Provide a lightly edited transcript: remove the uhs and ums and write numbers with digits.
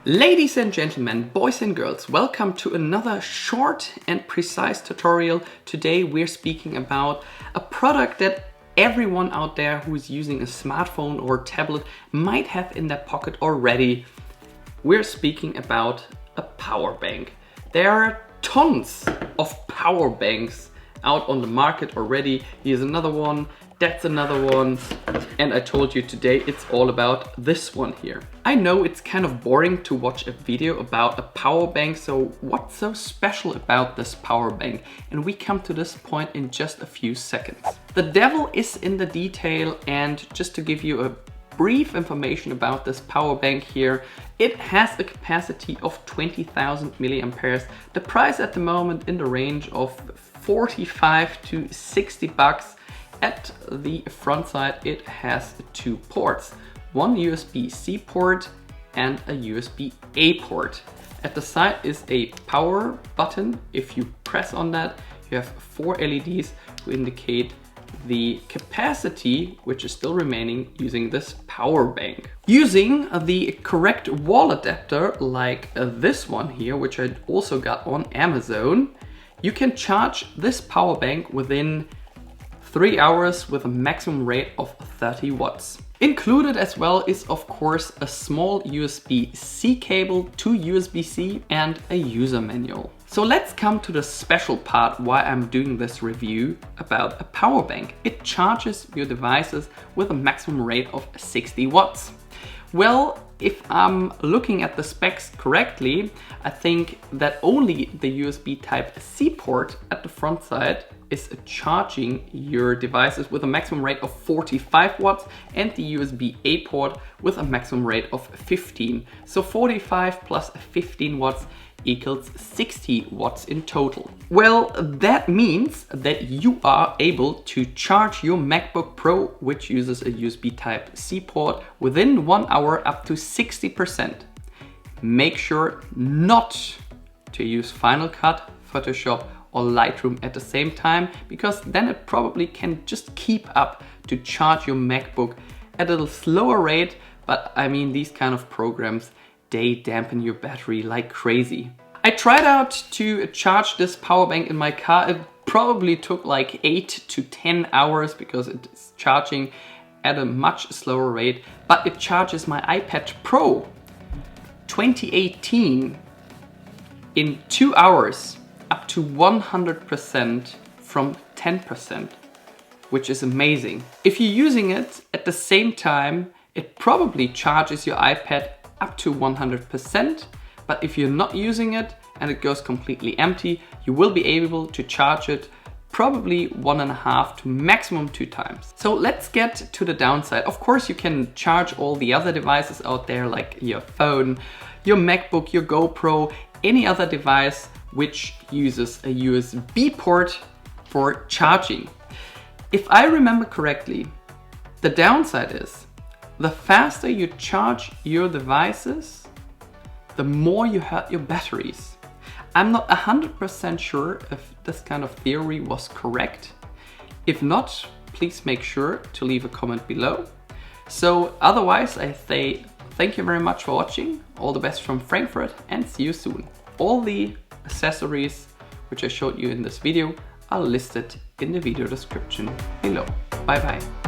Ladies and gentlemen, boys and girls, welcome to another short and precise tutorial. Today we're speaking about a product that everyone out there who is using a smartphone or tablet might have in their pocket already. We're speaking about a power bank. There are tons of power banks out on the market already. Here's another one, that's another one. And I told you today it's all about this one here. I know it's kind of boring to watch a video about a power bank, so what's so special about this power bank? And we come to this point in just a few seconds. The devil is in the detail, and just to give you a brief information about this power bank here, it has a capacity of 20,000 milliamperes. The price at the moment in the range of 45 to 60 bucks. At the front side it has two ports, one USB-C port and a USB-A port. At the side is a power button. If you press on that, you have 4 LEDs to indicate the capacity which is still remaining using this power bank. Using the correct wall adapter like this one here, which I also got on Amazon, you can charge this power bank within 3 hours with a maximum rate of 30 watts. Included as well is of course a small USB-C cable to USB-C and a user manual. So let's come to the special part why I'm doing this review about a power bank. It charges your devices with a maximum rate of 60 watts. Well, if I'm looking at the specs correctly, I think that only the USB Type-C port at the front side is charging your devices with a maximum rate of 45 watts and the USB-A port with a maximum rate of 15. So 45 plus 15 watts equals 60 watts in total. Well, that means that you are able to charge your MacBook Pro, which uses a USB Type-C port, within 1 hour up to 60%. Make sure not to use Final Cut, Photoshop or Lightroom at the same time, because then it probably can just keep up to charge your MacBook at a little slower rate. But I mean, these kind of programs, they dampen your battery like crazy. I tried out to charge this power bank in my car. It probably took like 8 to 10 hours because it's charging at a much slower rate, but it charges my iPad Pro 2018 in 2 hours up to 100% from 10%, which is amazing. If you're using it at the same time, it probably charges your iPad up to 100%, but if you're not using it and it goes completely empty, you will be able to charge it probably 1.5 to maximum 2 times. So let's get to the downside. Of course, you can charge all the other devices out there, like your phone, your MacBook, your GoPro, any other device which uses a USB port for charging. If I remember correctly, the downside is the faster you charge your devices, the more you hurt your batteries. I'm not 100% sure if this kind of theory was correct. If not, please make sure to leave a comment below. So otherwise, I say thank you very much for watching. All the best from Frankfurt and see you soon. All the accessories which I showed you in this video are listed in the video description below. Bye bye.